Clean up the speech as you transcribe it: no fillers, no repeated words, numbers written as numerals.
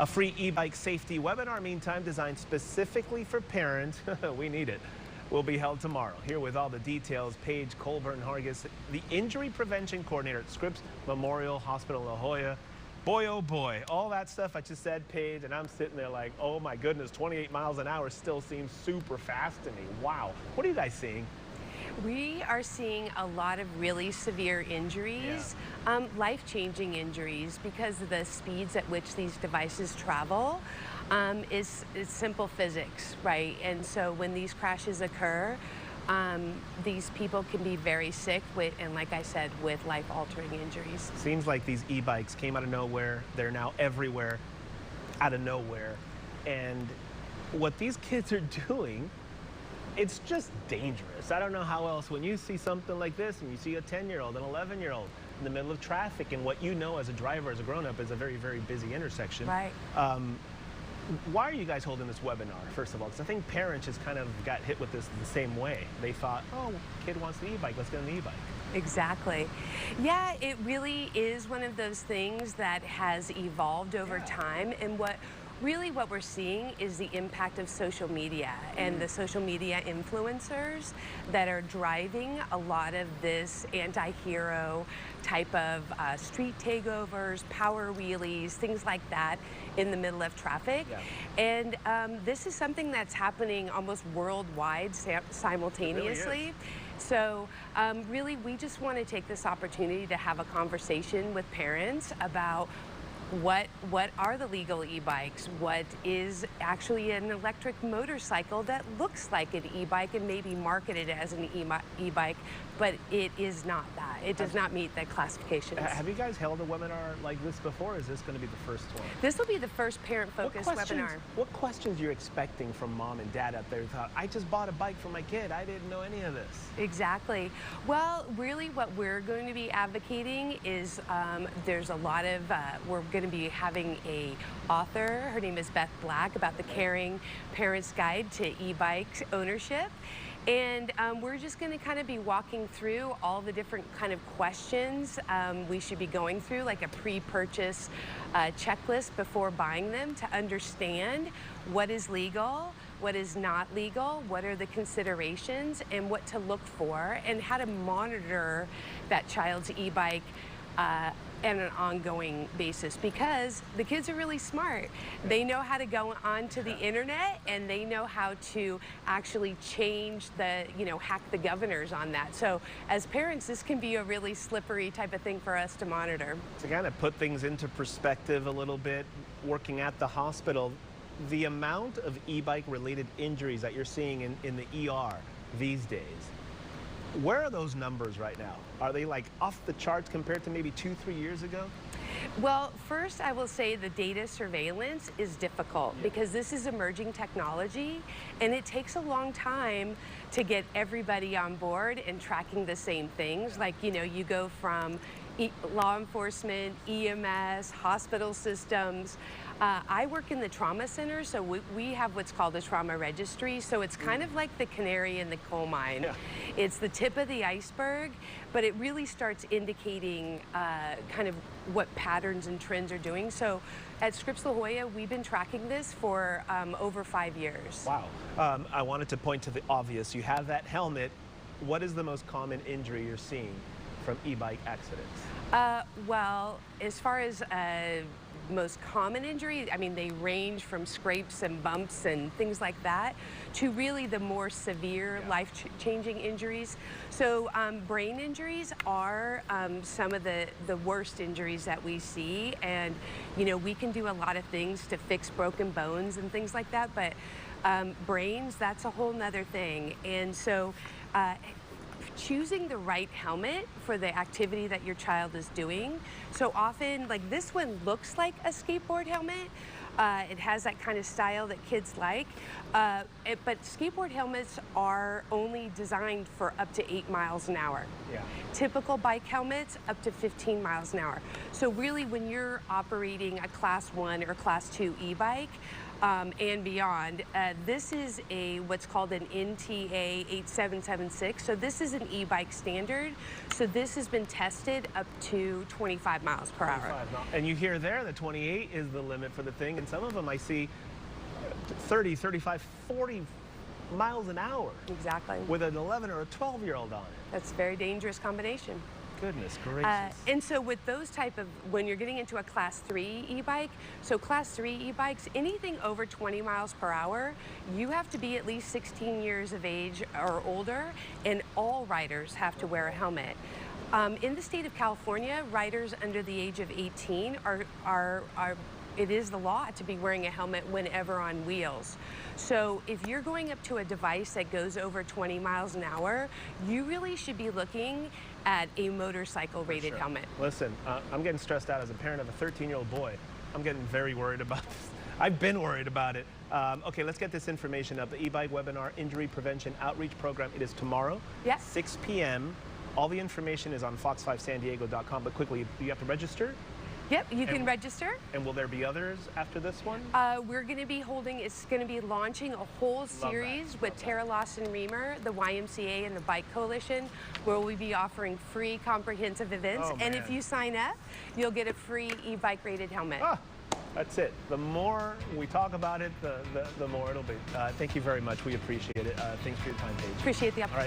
A free e-bike safety webinar, meantime, designed specifically for parents. We need it. Will be held tomorrow. Here with all the details, Paige Colburn-Hargis, the injury prevention coordinator at Scripps Memorial Hospital La Jolla. Boy, oh boy, all that stuff I just said, Paige, and I'm sitting there like, oh my goodness, 28 miles an hour still seems super fast to me. Wow. What are you guys seeing? We are seeing a lot of really severe injuries, life-changing injuries, because of the speeds at which these devices travel. Is simple physics, right? And so when these crashes occur, these people can be very sick with, and like I said, with life-altering injuries. Seems like these e-bikes came out of nowhere. They're now everywhere, out of nowhere. And what these kids are doing, it's just dangerous. I don't know how else, when you see something like this and you see a 10-year-old, an 11-year-old in the middle of traffic, and what you know as a driver, as a grown-up, is a very, very busy intersection. Right. Why are you guys holding this webinar, first of all? Because I think parents just kind of got hit with this the same way. They thought, oh, kid wants the e-bike, let's get on the e-bike. Exactly. Yeah, it really is one of those things that has evolved over time, and what we're seeing is the impact of social media and the social media influencers that are driving a lot of this anti-hero type of street takeovers, power wheelies, things like that in the middle of traffic. And this is something that's happening almost worldwide simultaneously. It really is. So really, we just want to take this opportunity to have a conversation with parents about what are the legal e-bikes, what is actually an electric motorcycle that looks like an e-bike and maybe marketed as an e-bike, but it is not that. It does not meet the classifications. Have you guys held a webinar like this before, or is this going to be the first one? This will be the first parent-focused webinar. What questions you're expecting from mom and dad out there who thought, I just bought a bike for my kid, I didn't know any of this? Exactly. Well, really what we're going to be advocating is there's a lot of, we're going to be having a author, her name is Beth Black, about the Caring Parents Guide to E-Bike Ownership. And we're just going to kind of be walking through all the different kind of questions we should be going through, like a pre-purchase checklist before buying them, to understand what is legal, what is not legal, what are the considerations, and what to look for, and how to monitor that child's e-bike on an ongoing basis, because the kids are really smart. They know how to go onto the internet, and they know how to actually change the, hack the governors on that. So as parents, this can be a really slippery type of thing for us to monitor. To kind of put things into perspective a little bit, working at the hospital, the amount of e-bike related injuries that you're seeing in the ER these days, where are those numbers right now? Are they like off the charts compared to maybe 2-3 years ago? Well, first I will say the data surveillance is difficult because this is emerging technology, and it takes a long time to get everybody on board and tracking the same things. Like, you go from law enforcement, EMS, hospital systems. I work in the trauma center, so we have what's called a trauma registry. So it's kind of like the canary in the coal mine. It's the tip of the iceberg, but it really starts indicating kind of what patterns and trends are doing. So at Scripps La Jolla, we've been tracking this for over 5 years. Wow. I wanted to point to the obvious. You have that helmet. What is the most common injury you're seeing from e-bike accidents? Well, as far as most common injury, I mean, they range from scrapes and bumps and things like that to really the more severe life-changing injuries. So brain injuries are some of the worst injuries that we see, and we can do a lot of things to fix broken bones and things like that, but brains, that's a whole nother thing. And so choosing the right helmet for the activity that your child is doing. So often, like this one looks like a skateboard helmet. It has that kind of style that kids like, but skateboard helmets are only designed for up to 8 miles an hour. Typical bike helmets up to 15 miles an hour. So really, when you're operating a Class 1 or Class 2 e-bike, and beyond. This is what's called an NTA 8776. So this is an e-bike standard. So this has been tested up to 25 miles per hour. And you hear there that 28 is the limit for the thing, and Some of them I see 30, 35, 40 miles an hour. Exactly. With an 11 or a 12-year-old on it. That's a very dangerous combination. Goodness gracious. And so with those type of, when you're getting into a class 3 e-bike, so class 3 e-bikes, anything over 20 miles per hour, you have to be at least 16 years of age or older, and all riders have to wear a helmet. In the state of California, riders under the age of 18 it is the law to be wearing a helmet whenever on wheels. So if you're going up to a device that goes over 20 miles an hour, you really should be looking at a motorcycle rated helmet. Listen, I'm getting stressed out as a parent of a 13-year-old boy. I'm getting very worried about this. I've been worried about it. Okay, let's get this information up. The e-bike webinar injury prevention outreach program, it is tomorrow, Yes. 6 p.m. All the information is on fox5sandiego.com, but quickly, you have to register? Yep, you can register. And will there be others after this one? We're going to be it's going to be launching a whole series with Terra, Lawson-Remer, the YMCA, and the Bike Coalition, where we'll be offering free comprehensive events. Oh, and if you sign up, you'll get a free e-bike rated helmet. Ah, that's it. The more we talk about it, the more it'll be. Thank you very much. We appreciate it. Thanks for your time, Paige. Appreciate the opportunity. All right.